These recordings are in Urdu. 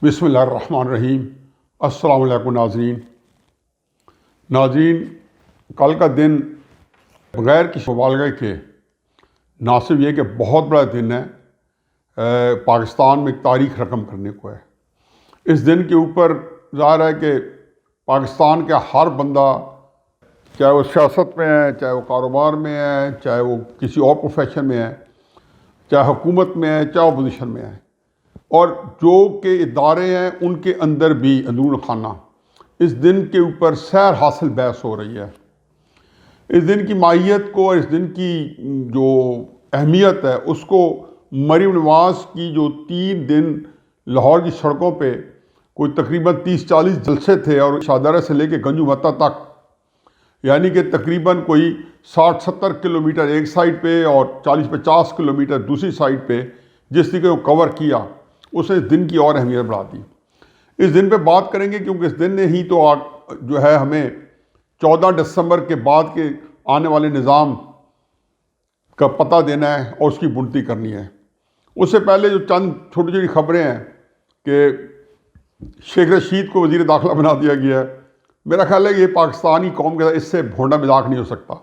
بسم اللہ الرحمن الرحیم۔ السلام علیکم ناظرین، کل کا دن بغیر کسی مبالغے کے نہ صرف یہ کہ بہت بڑا دن ہے، پاکستان میں ایک تاریخ رقم کرنے کو ہے۔ اس دن کے اوپر ظاہر ہے کہ پاکستان کا ہر بندہ، چاہے وہ سیاست میں ہے، چاہے وہ کاروبار میں ہے، چاہے وہ کسی اور پروفیشن میں ہے، چاہے حکومت میں ہے، چاہے اپوزیشن میں ہے، اور جو کہ ادارے ہیں ان کے اندر بھی اندرون خانہ اس دن کے اوپر سیر حاصل بحث ہو رہی ہے۔ اس دن کی ماہیت کو اور اس دن کی جو اہمیت ہے اس کو مریم نواز کی جو 3 دن لاہور کی سڑکوں پہ کوئی تقریباً 30-40 جلسے تھے، اور شاہدرہ سے لے کے گنجو متا تک، یعنی کہ تقریباً کوئی 60-70 کلومیٹر ایک سائڈ پہ اور 40-50 کلومیٹر دوسری سائڈ پہ جس طریقے کو کور کیا، اس نے اس دن کی اور اہمیت بڑھا دی۔ اس دن پہ بات کریں گے کیونکہ اس دن نے ہی تو جو ہے ہمیں 14 دسمبر کے بعد کے آنے والے نظام کا پتہ دینا ہے اور اس کی بنتی کرنی ہے۔ اس سے پہلے جو چند چھوٹی چھوٹی خبریں ہیں کہ شیخ رشید کو وزیر داخلہ بنا دیا گیا ہے، میرا خیال ہے کہ یہ پاکستانی قوم کے اس سے بھونڈا مذاق نہیں ہو سکتا،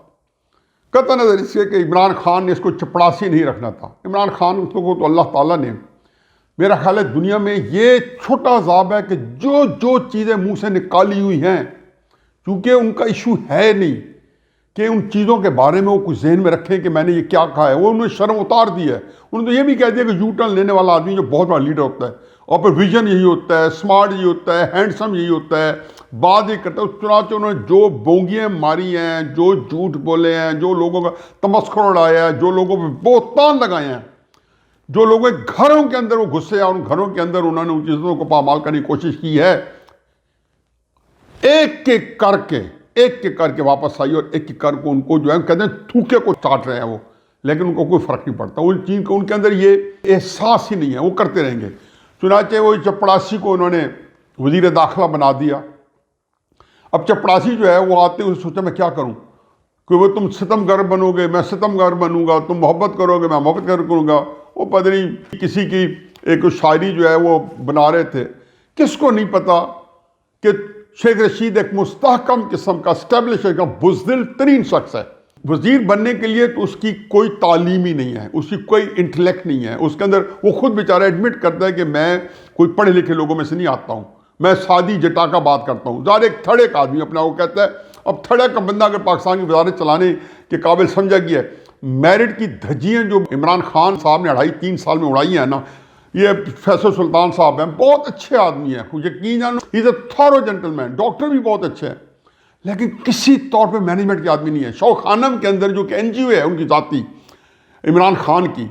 قطع نظر اس سے کہ عمران خان نے اس کو چپڑاسی نہیں رکھنا تھا۔ عمران خان کو تو اللہ تعالیٰ نے، میرا خیال ہے دنیا میں یہ چھوٹا عذاب ہے کہ جو چیزیں منہ سے نکالی ہوئی ہیں، چونکہ ان کا ایشو ہے نہیں کہ ان چیزوں کے بارے میں وہ کچھ ذہن میں رکھیں کہ میں نے یہ کیا کہا ہے، وہ انہوں نے شرم اتار دی ہے۔ انہوں نے تو یہ بھی کہہ دیا کہ یو ٹرن لینے والا آدمی جو بہت بڑا لیڈر ہوتا ہے، اور پھر ویژن یہی ہوتا ہے، اسمارٹ یہی ہوتا ہے، ہینڈسم یہی ہوتا ہے، بات یہ کرتا ہے۔ اس چنانچہ انہوں نے جو بونگیاں ماری ہیں، جو جھوٹ بولے ہیں، جو لوگوں کا تمسخر اڑایا ہے، جو لوگوں پہ بہتان لگائے ہیں، جو لوگوں کے گھروں کے اندر وہ گھسے ہیں اور ان گھروں کے اندر انہوں نے ان چیزوں کو پامال کرنے کی کوشش کی ہے، ایک ایک کر کے واپس آئی، اور ایک ایک کر کو ان کو جو ہے کہتے ہیں تھوکے کو چاٹ رہے ہیں وہ، لیکن ان کو کوئی فرق نہیں پڑتا۔ ان چیز کو ان کے اندر یہ احساس ہی نہیں ہے، وہ کرتے رہیں گے۔ چنانچہ وہ چپڑاسی کو انہوں نے وزیر داخلہ بنا دیا۔ اب چپڑاسی جو ہے وہ آتے ہوئے سوچا میں کیا کروں، کہ وہ تم ستم گر بنو گے، میں ستم گر بنوں گا، تم محبت کرو گے، میں محبت کروں گا۔ وہ پتہ نہیں کسی کی ایک شاعری جو ہے وہ بنا رہے تھے، کس کو نہیں پتا کہ شیخ رشید ایک مستحکم قسم کا اسٹیبلشر کا بزدل ترین شخص ہے۔ وزیر بننے کے لیے تو اس کی کوئی تعلیم ہی نہیں ہے، اس کی کوئی انٹلیکٹ نہیں ہے اس کے اندر۔ وہ خود بیچارہ ایڈمٹ کرتا ہے کہ میں کوئی پڑھے لکھے لوگوں میں سے نہیں آتا ہوں، میں سادی جٹاکا بات کرتا ہوں۔ ظاہر ایک تھڑے کا آدمی اپنا وہ کہتا ہے۔ اب تھڑے کا بندہ اگر پاکستان کی وزارت چلانے کے قابل سمجھا گیا ہے، میرٹ کی دھجیاں جو عمران خان صاحب نے 2.5-3 سال میں اڑائی ہیں نا، یہ فیصل سلطان صاحب ہیں، بہت اچھے آدمی ہیں، یقین جانو ہی از اے تھورو جنٹلمین، ڈاکٹر بھی بہت اچھے ہیں، لیکن کسی طور پہ مینجمنٹ کے آدمی نہیں ہے۔ شوق خانم کے اندر جو کہ NGO ہے ان کی ذاتی عمران خان کی،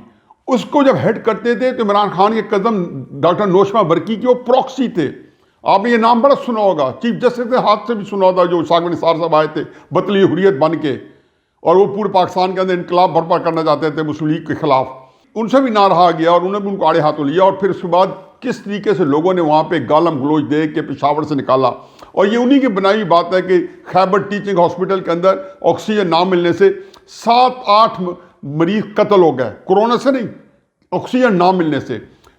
اس کو جب ہیڈ کرتے تھے تو عمران خان کے قدم ڈاکٹر نوشما برقی کی وہ پروکسی تھے۔ آپ نے یہ نام بڑا سنا ہوگا، چیف جسٹس کے ہاتھ سے بھی سنا ہوگا، جو ساغر نثار صاحب آئے تھے بطلی حریت بن کے، اور وہ پورے پاکستان کے اندر انقلاب برپا کرنا چاہتے تھے مسلم لیگ کے خلاف۔ ان سے بھی نہ رہا گیا اور انہوں نے بھی ان کو آڑے ہاتھوں لیا، اور پھر اس کے بعد کس طریقے سے لوگوں نے وہاں پہ گالم گلوچ دے کے پشاور سے نکالا۔ اور یہ انہی کی بنائی بات ہے کہ خیبر ٹیچنگ ہاسپٹل کے اندر آکسیجن نہ ملنے سے 7-8 مریض قتل ہو گئے، کورونا سے نہیں، آکسیجن نہ ملنے سے۔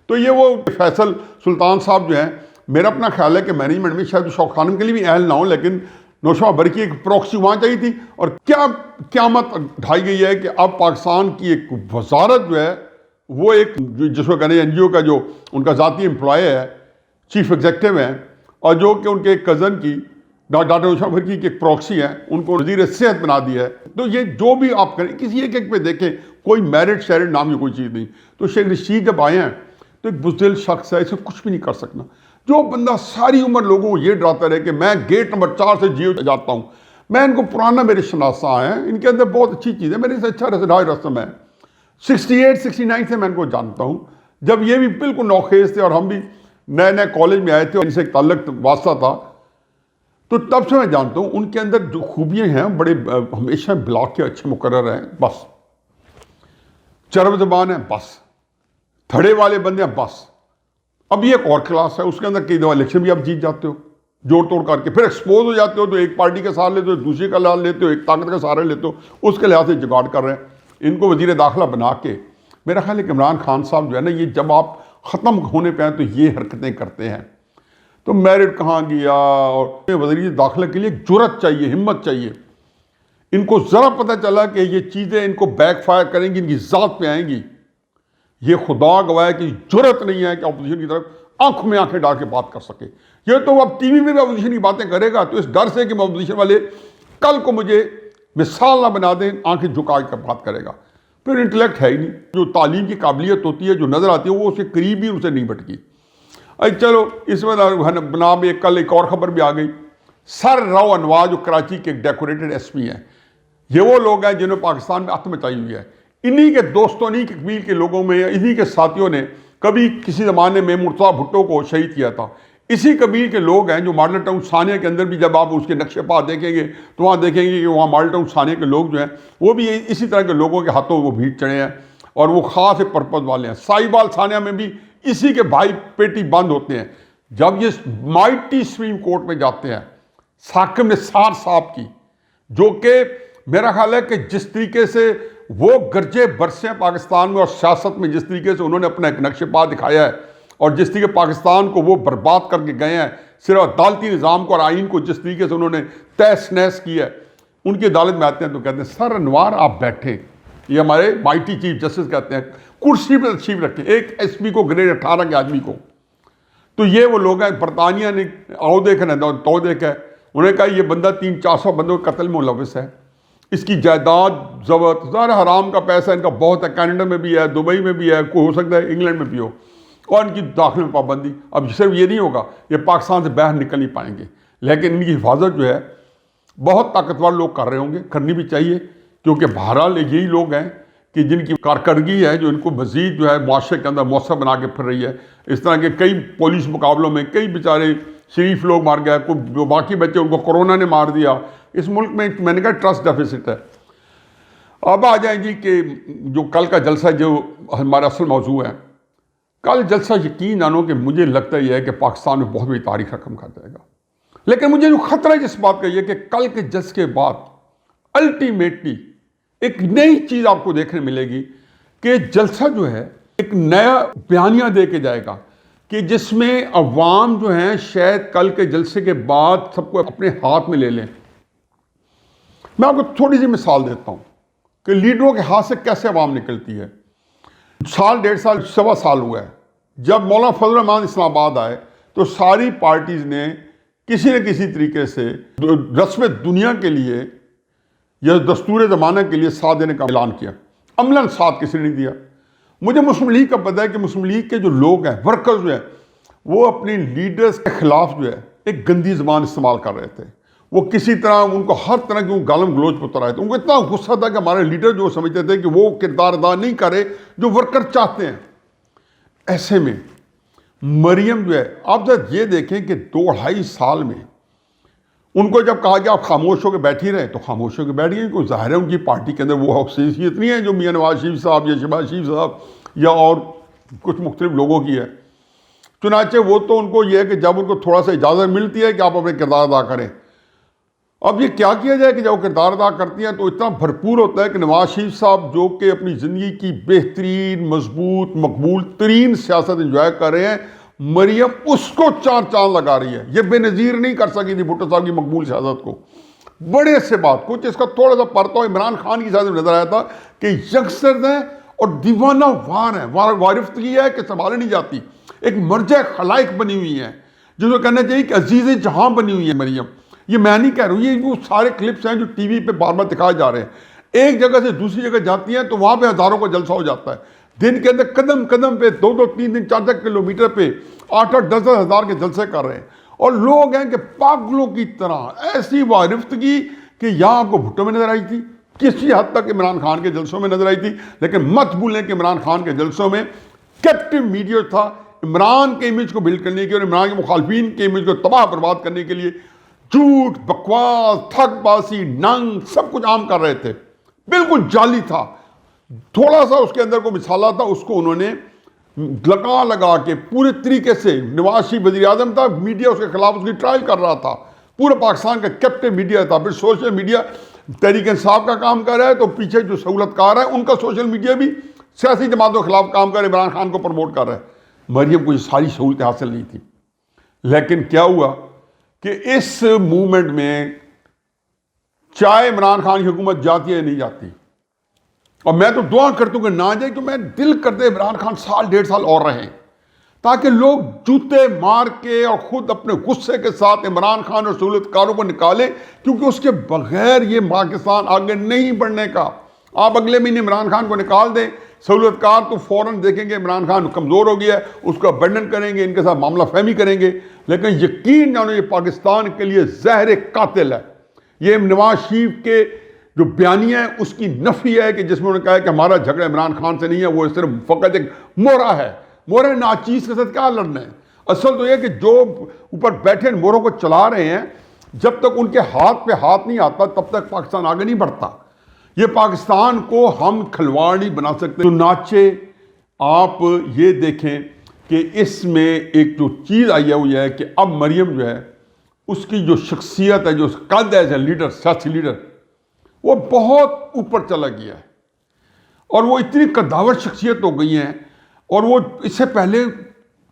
تو یہ وہ فیصل سلطان صاحب جو ہیں، میرا اپنا خیال ہے کہ مینجمنٹ میں شاید شوق خانم کے لیے بھی اہل نہ ہو، لیکن نوشما برقی ایک پروکسی وہاں چاہیے تھی۔ اور کیا قیامت ڈھائی گئی ہے کہ اب پاکستان کی ایک وزارت جو ہے وہ ایک جس کو کہنے NGO کا جو ان کا ذاتی امپلائی ہے، چیف ایگزیکٹو ہیں، اور جو کہ ان کے ایک کزن کی ڈاکٹر نوشما برقی کی ایک پروکسی ہیں، ان کو وزیر صحت بنا دیا ہے۔ تو یہ جو بھی آپ کریں کسی ایک پہ دیکھیں، کوئی میرٹ شیرٹ نام کی کوئی چیز نہیں۔ تو شیخ رشید جب آئے ہیں تو ایک بزدل شخص ہے، اسے کچھ بھی نہیں کر سکنا۔ جو بندہ ساری عمر لوگوں کو یہ ڈراتا رہے کہ میں گیٹ نمبر 4 سے جیو جاتا ہوں، میں ان کو پرانا میرے شناسہ ہیں، ان کے اندر بہت اچھی چیز ہے، میرے سے اچھا رسم ہے، 68-69 سے میں ان کو جانتا ہوں، جب یہ بھی بالکل نوخیز تھے اور ہم بھی نئے نئے کالج میں آئے تھے اور ان سے ایک تعلق واسطہ تھا، تو تب سے میں جانتا ہوں ان کے اندر جو خوبیاں ہیں، بڑے ہمیشہ بلاک کے اچھے مقرر ہیں، بس چرب زبان ہے، بس تھڑے والے بندے ہیں، بس۔ اب یہ ایک اور کلاس ہے، اس کے اندر کئی دفعہ الیکشن بھی آپ جیت جاتے ہو جوڑ توڑ کر کے، پھر ایکسپوز ہو جاتے ہو تو ایک پارٹی کا سہارا لیتے ہو، دوسری کا لحاظ لیتے ہو، ایک طاقت کا سہارا لیتے ہو، اس کے لحاظ سے جگاڑ کر رہے ہیں۔ ان کو وزیر داخلہ بنا کے میرا خیال ہے کہ عمران خان صاحب جو ہے نا، یہ جب آپ ختم ہونے پہ ہیں تو یہ حرکتیں کرتے ہیں. تو میرٹ کہاں گیا؟ اور وزیر داخلہ کے لیے جرأت چاہیے، ہمت چاہیے. ان کو ذرا پتہ چلا کہ یہ چیزیں ان کو بیک فائر کریں گی، ان کی ذات پہ آئیں گی. یہ خدا گواہ ہے کہ جرأت نہیں ہے کہ اپوزیشن کی طرف آنکھوں میں آنکھیں ڈال کے بات کر سکے. یہ تو اب ٹی وی میں بھی اپوزیشن کی باتیں کرے گا تو اس ڈر سے کہ اپوزیشن والے کل کو مجھے مثال نہ بنا دیں، آنکھیں جھکا کر بات کرے گا. پھر انٹلیکٹ ہے ہی نہیں. جو تعلیم کی قابلیت ہوتی ہے، جو نظر آتی ہے، وہ اس کے قریب ہی اسے نہیں بٹکی. چلو اس میں بنا میں کل ایک اور خبر بھی آ گئی. سر رو انواع جو کراچی کے ایک ڈیکوریٹڈ ایس پی ہیں، یہ وہ لوگ ہیں جنہوں نے پاکستان میں اتم مچائی ہوئی ہے. انہی کے دوستوں، انہی کے قبیل کے لوگوں میں، انہی کے ساتھیوں نے کبھی کسی زمانے میں مرتضیٰ بھٹو کو شہید کیا تھا. اسی قبیل کے لوگ ہیں جو ماڈل ٹاؤن ثانیہ کے اندر بھی جب آپ اس کے نقشے پا دیکھیں گے تو وہاں دیکھیں گے کہ وہاں ماڈل ٹاؤن ثانیہ کے لوگ جو ہیں وہ بھی اسی طرح کے لوگوں کے ہاتھوں وہ بھیڑ چڑھے ہیں اور وہ خاص پرپز والے ہیں. سائبال ثانیہ میں بھی اسی کے بھائی پیٹی بند ہوتے ہیں. جب یہ مائٹی سپریم کورٹ میں جاتے ہیں حاکم نثار صاحب کی، جو کہ میرا خیال ہے کہ جس طریقے سے وہ گرجے برسے ہیں پاکستان میں اور سیاست میں، جس طریقے سے انہوں نے اپنا ایک نقش پا دکھایا ہے اور جس طریقے پاکستان کو وہ برباد کر کے گئے ہیں، صرف عدالتی نظام کو اور آئین کو جس طریقے سے انہوں نے تہس نہس کیا ہے، ان کی عدالت میں آتے ہیں تو کہتے ہیں سر انوار آپ بیٹھے. یہ ہمارے مائٹی چیف جسٹس کہتے ہیں، کرسی پہ تشریف رکھیں ایک ایس پی کو گریڈ 18 کے آدمی کو. تو یہ وہ لوگ ہیں. برطانیہ نے آؤ دیکھا نہ تو دیکھا ہے، انہوں نے کہا یہ بندہ 300-400 بندوں کے قتل میں ملوث ہے، اس کی جائیداد ضبط ظاہر حرام کا پیسہ ان کا بہت ہے، کینیڈا میں بھی ہے، دبئی میں بھی ہے، کوئی ہو سکتا ہے انگلینڈ میں بھی ہو، اور ان کی داخلے میں پابندی. اب صرف یہ نہیں ہوگا، یہ پاکستان سے باہر نکل نہیں پائیں گے، لیکن ان کی حفاظت جو ہے بہت طاقتور لوگ کر رہے ہوں گے، کرنی بھی چاہیے، کیونکہ بہرحال یہی لوگ ہیں کہ جن کی کارکردگی ہے جو ان کو مزید جو ہے معاشرے کے اندر مؤثر بنا کے پھر رہی ہے. اس طرح کے کئی پولیس مقابلوں میں کئی بیچارے شریف لوگ مار گئے، جو باقی بچے ان کو کورونا نے مار دیا. اس ملک میں نے کہا ٹرسٹ ڈیفیسٹ ہے. اب آ جائیں جی کہ جو کل کا جلسہ جو ہمارا اصل موضوع ہے، کل جلسہ یقین جانو کہ مجھے لگتا یہ ہے کہ پاکستان میں بہت بڑی تاریخ رقم کر جائے گا. لیکن مجھے جو خطرہ ہے جس بات کا یہ کہ کل کے جلسے کے بعد الٹیمیٹلی ایک نئی چیز آپ کو دیکھنے ملے گی کہ جلسہ جو ہے ایک نیا بیانیہ دے کے جائے گا کہ جس میں عوام جو ہیں شاید کل کے جلسے کے بعد سب کو اپنے ہاتھ میں لے لیں. میں آپ کو تھوڑی سی مثال دیتا ہوں کہ لیڈروں کے ہاتھ سے کیسے عوام نکلتی ہے. سال 1.5 سال 1.25 سال ہوا ہے جب مولانا فضل الرحمان اسلام آباد آئے تو ساری پارٹیز نے کسی نہ کسی طریقے سے رسم دنیا کے لیے یا دستور زمانہ کے لیے ساتھ دینے کا اعلان کیا. عملاً ساتھ کسی نے نہیں دیا. مجھے مسلم لیگ کا پتہ ہے کہ مسلم لیگ کے جو لوگ ہیں، ورکرز جو ہیں، وہ اپنی لیڈرز کے خلاف جو ہے ایک گندی زبان استعمال کر رہے تھے. وہ کسی طرح ان کو ہر طرح کی گالم گلوچ پہ اتر آئے تھے. ان کو اتنا غصہ تھا کہ ہمارے لیڈر جو سمجھتے تھے کہ وہ کردار ادا نہیں کرے جو ورکر چاہتے ہیں. ایسے میں مریم جو ہے، آپ ذرا یہ دیکھیں کہ 2-2.5 سال میں ان کو جب کہا کہ آپ خاموش ہو کے بیٹھ ہی رہے تو خاموش ہو کے بیٹھ گئے. کوئی ظاہر ہے ان کی پارٹی کے اندر وہ حیثیت نہیں ہے جو میاں نواز شریف صاحب یا شہباز شریف صاحب یا اور کچھ مختلف لوگوں کی ہے. چنانچہ وہ تو ان کو یہ ہے کہ جب ان کو تھوڑا سا اجازت ملتی ہے کہ آپ اپنے کردار ادا کریں. اب یہ کیا کیا جائے کہ جب وہ کردار ادا کرتی ہیں تو اتنا بھرپور ہوتا ہے کہ نواز شریف صاحب جو کہ اپنی زندگی کی بہترین مضبوط مقبول ترین سیاست انجوائے کر رہے ہیں، مریم اس کو 4 چاند لگا رہی ہے. یہ بے نظیر نہیں کر سکی تھی بھٹو صاحب کی مقبول سیاست کو. بڑے سے بات کچھ اس کا تھوڑا سا پرتو عمران خان کی سیاست میں نظر آیا تھا کہ ینگسٹرز ہیں اور دیوانہ وار ہیں، وارفتگی ہے کہ سنبھالے نہیں جاتی. ایک مرجع خلائق بنی ہوئی ہیں جس کو کہنا چاہیے کہ عزیز جہاں بنی ہوئی ہے مریم. یہ میں نہیں کہہ رہا ہوں، یہ وہ سارے کلپس ہیں جو ٹی وی پہ بار بار دکھائے جا رہے ہیں. ایک جگہ سے دوسری جگہ جاتی ہیں تو وہاں پہ ہزاروں کا جلسہ ہو جاتا ہے. دن کے اندر قدم قدم پہ 2-2 3 4 کلومیٹر پہ 8-8 10 ہزار کے جلسے کر رہے ہیں. اور لوگ ہیں کہ پاگلوں کی طرح ایسی وارفتگی کہ یہاں آپ کو بھٹو میں نظر آئی تھی، کسی حد تک عمران خان کے جلسوں میں نظر آئی تھی. لیکن مت بھولیں کہ عمران خان کے جلسوں میں کیپٹو میڈیا تھا عمران کے امیج کو بلڈ کرنے کے اور عمران کے مخالفین کے امیج کو تباہ برباد کرنے کے لیے جھوٹ، بکواس، ٹھگ بازی، ننگ سب کچھ عام کر رہے تھے. بالکل جعلی تھا. تھوڑا سا اس کے اندر کوئی مثالہ تھا، اس کو انہوں نے لگا کے پورے طریقے سے. نواز شریف وزیر اعظم تھا، میڈیا اس کے خلاف اس کی ٹرائل کر رہا تھا. پورے پاکستان کا کیپٹن میڈیا تھا. پھر سوشل میڈیا تحریک انصاف کا کام کر رہا ہے تو پیچھے جو سہولت کار ہے ان کا سوشل میڈیا بھی سیاسی جماعتوں کے خلاف کام کر عمران خان کو پروموٹ کر رہا ہے. مریم کو یہ ساری سہولتیں حاصل نہیں تھی. لیکن کیا ہوا کہ اس موومنٹ میں چاہے عمران خان کی حکومت جاتی ہے نہیں جاتی، اور میں تو دعا کرتا ہوں کہ نہ جائے، کہ میں دل کرتے عمران خان سال 1.5 سال اور رہیں، تاکہ لوگ جوتے مار کے اور خود اپنے غصے کے ساتھ عمران خان اور سہولت کاروں کو نکالیں، کیونکہ اس کے بغیر یہ پاکستان آگے نہیں بڑھنے کا. آپ اگلے مہینے عمران خان کو نکال دیں، سہولت کار تو فوراً دیکھیں گے عمران خان کمزور ہو گیا ہے، اس کو ابنڈن کریں گے، ان کے ساتھ معاملہ فہمی کریں گے. لیکن یقین جانو یہ پاکستان کے لیے زہر قاتل ہے. یہ نواز شریف کے جو بیانیہ ہے اس کی نفی ہے، کہ جس میں انہوں نے کہا ہے کہ ہمارا جھگڑا عمران خان سے نہیں ہے، وہ صرف فقط ایک مورا ہے. مورے ناچیز کے ساتھ کیا لڑنا ہے؟ اصل تو یہ کہ جو اوپر بیٹھے موروں کو چلا رہے ہیں، جب تک ان کے ہاتھ پہ ہاتھ نہیں آتا تب تک پاکستان آگے نہیں بڑھتا. یہ پاکستان کو ہم کھلواڑ نہیں بنا سکتے. چنانچہ آپ یہ دیکھیں کہ اس میں ایک جو چیز آئی ہوئی ہے کہ اب مریم جو ہے اس کی جو شخصیت ہے، جو قد ہے لیڈر، سیاسی لیڈر، وہ بہت اوپر چلا گیا ہے، اور وہ اتنی قداور شخصیت ہو گئی ہیں. اور وہ اس سے پہلے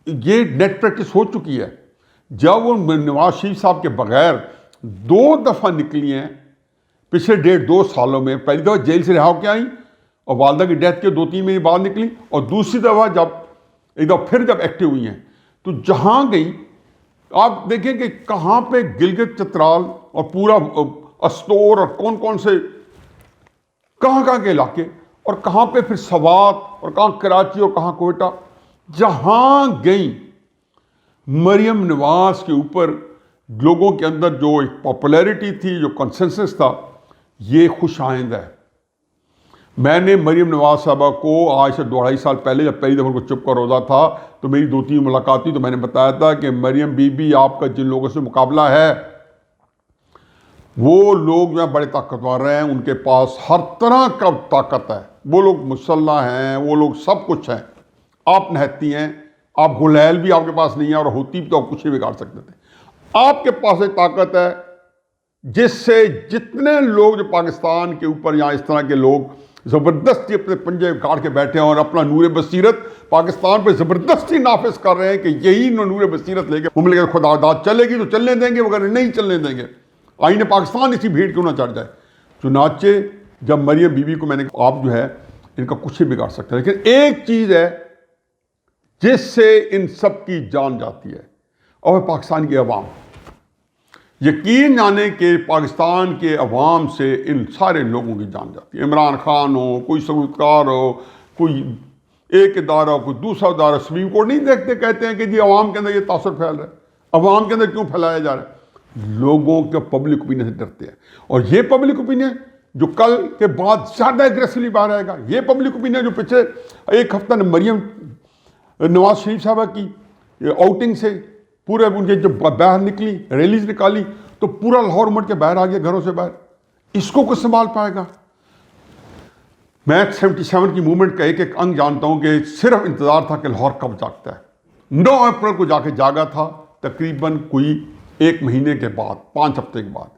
یہ نیٹ پریکٹس ہو چکی ہے. جب وہ نواز شریف صاحب کے بغیر 2 دفعہ نکلی ہیں پچھلے 1.5-2 سالوں میں، پہلی دفعہ جیل سے رہا ہو کے آئیں اور والدہ کی ڈیتھ کے 2-3 مہینے بعد نکلی، اور دوسری دفعہ ایک دفعہ پھر جب ایکٹیو ہوئی ہیں، تو جہاں گئی آپ دیکھیں کہ کہاں پہ گلگت چترال اور پورا استور اور کون سے کہاں کے علاقے، اور کہاں پہ پھر سوات، اور کہاں کراچی، اور کہاں کوئٹہ، جہاں گئیں مریم نواز کے اوپر لوگوں کے اندر جو ایک پاپولیرٹی تھی، جو کنسنسس تھا، یہ خوش آئند ہے. میں نے مریم نواز صاحبہ کو آج سے 2-2.5 سال پہلے جب پہلی دفعہ کو چپ کا روزہ تھا تو میری 2-3 ملاقات تھی، تو میں نے بتایا تھا کہ مریم بی بی آپ کا جن لوگوں سے مقابلہ ہے وہ لوگ جو ہیں بڑے طاقتور ہیں، ان کے پاس ہر طرح کا طاقت ہے، وہ لوگ مسلح ہیں، وہ لوگ سب کچھ ہیں، آپ نہتی ہیں، آپ غلیل بھی آپ کے پاس نہیں ہے، اور ہوتی بھی تو آپ کچھ ہی بگاڑ سکتے تھے. آپ کے پاس ایک طاقت ہے جس سے جتنے لوگ جو پاکستان کے اوپر یہاں اس طرح کے لوگ زبردستی اپنے پنجے گاڑ کے بیٹھے ہیں اور اپنا نور بصیرت پاکستان پہ زبردستی نافذ کر رہے ہیں کہ یہی نور بصیرت لے کے مملکت خدا داد چلے گی تو چلنے دیں گے، وغیرہ نہیں چلنے دیں گے، آئین پاکستان اسی بھیڑ کیوں نہ چڑھ جائے. چنانچہ جب مریم بی بی کو میں نے آپ جو ہے ان کا کچھ ہی بگاڑ سکتے ہیں، لیکن ایک چیز ہے جس سے ان سب کی جان جاتی ہے، اور پاکستان کی عوام. یقین جانے کہ پاکستان کے عوام سے ان سارے لوگوں کی جان جاتی ہے. عمران خان ہو، کوئی سہولتکار ہو، کوئی ایک ادارہ ہو، کوئی دوسرا ادارہ، سپریم کورٹ نہیں دیکھتے، کہتے ہیں کہ جی عوام کے اندر یہ تاثر پھیل رہا ہے. عوام کے اندر کیوں پھیلایا جا رہا ہے؟ لوگوں کے پبلک اوپینین سے ڈرتے ہیں، اور یہ پبلک اوپینین جو کل کے بعد زیادہ ایگریسولی باہر آئے گا، یہ پبلک اوپینین جو پچھلے ایک ہفتہ نے مریم نواز شریف صاحبہ کی آؤٹنگ سے پورے ان کے جب باہر نکلی، ریلیز نکالی، تو پورا لاہور مٹ کے باہر آ گیا گھروں سے باہر. اس کو کچھ سنبھال پائے گا؟ میں 77 کی موومنٹ کا ایک انگ جانتا ہوں کہ صرف انتظار تھا کہ لاہور کب جاگتا ہے. 9 اپریل کو جا کے جاگا تھا، تقریباً کوئی 1 مہینے کے بعد، 5 ہفتے کے بعد.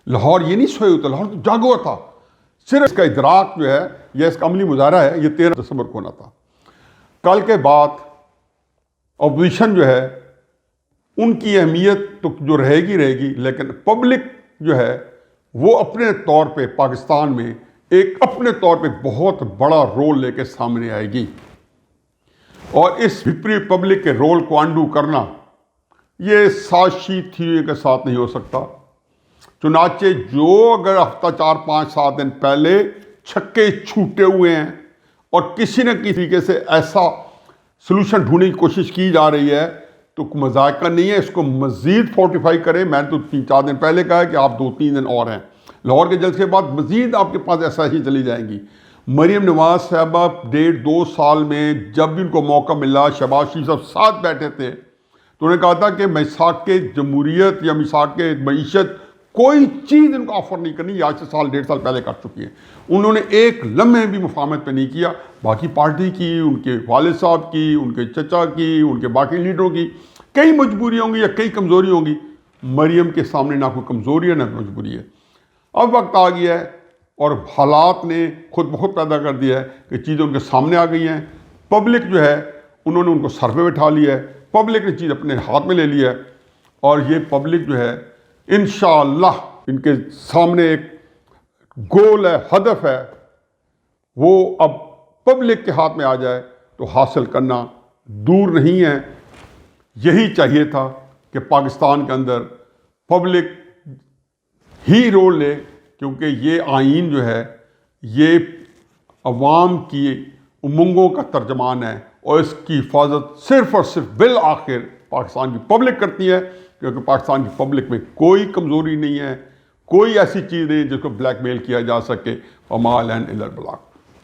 لاہور یہ نہیں سوئے ہوتا، لاہور تو جاگا ہوا تھا. صرف اس کا ادراک جو ہے یا اس کا عملی مظاہرہ ہے یہ 13 دسمبر کو ہونا تھا. کل کے بعد اپوزیشن جو ہے ان کی اہمیت تو جو رہے گی، لیکن پبلک جو ہے وہ اپنے طور پہ پاکستان میں ایک اپنے طور پہ بہت بڑا رول لے کے سامنے آئے گی. اور اس وپری پبلک کے رول کو انڈو کرنا یہ سازشی تھیوری کے ساتھ نہیں ہو سکتا. چنانچہ جو اگر ہفتہ 4-5-7 دن پہلے چھکے چھوٹے ہوئے ہیں اور کسی نہ کسی طریقے سے ایسا سلوشن ڈھونڈنے کی کوشش کی جا رہی ہے تو مذاق کا نہیں ہے، اس کو مزید فورٹیفائی کریں. میں نے تو 3-4 دن پہلے کہا کہ آپ 2-3 دن اور ہیں. لاہور کے جلسے کے بعد مزید آپ کے پاس ایسا ہی چلی جائیں گی. مریم نواز صاحبہ 1.5-2 سال میں جب بھی ان کو موقع ملا، شہباز شریف صاحب ساتھ بیٹھے تھے تو انہوں نے کہا تھا کہ میثاق جمہوریت یا میثاق معیشت کوئی چیز ان کو آفر نہیں کرنی. آج سے 1.5 سال پہلے کر چکی ہیں. انہوں نے ایک لمحے بھی مفاہمت پہ نہیں کیا. باقی پارٹی کی، ان کے والد صاحب کی، ان کے چچا کی، ان کے باقی لیڈروں کی کئی مجبوری ہوں گی یا کئی کمزوری ہوں گی. مریم کے سامنے نہ کوئی کمزوری ہے نہ مجبوری ہے. اب وقت آ گیا ہے اور حالات نے خود بخود پیدا کر دیا ہے کہ چیزیں ان کے سامنے آ گئی ہیں. پبلک جو ہے انہوں نے ان کو سر پہ بٹھا لیا ہے، پبلک نے چیز اپنے ہاتھ میں لے لی ہے، اور یہ پبلک جو ہے انشاءاللہ ان کے سامنے ایک گول ہے، ہدف ہے، وہ اب پبلک کے ہاتھ میں آ جائے تو حاصل کرنا دور نہیں ہے۔ یہی چاہیے تھا کہ پاکستان کے اندر پبلک ہی رول لے، کیونکہ یہ آئین جو ہے یہ عوام کی امنگوں کا ترجمان ہے، اور اس کی حفاظت صرف اور صرف بالآخر پاکستان کی پبلک کرتی ہے، کیونکہ پاکستان کی پبلک میں کوئی کمزوری نہیں ہے، کوئی ایسی چیز نہیں جس کو بلیک میل کیا جا سکے، وما علینا الا البلاغ۔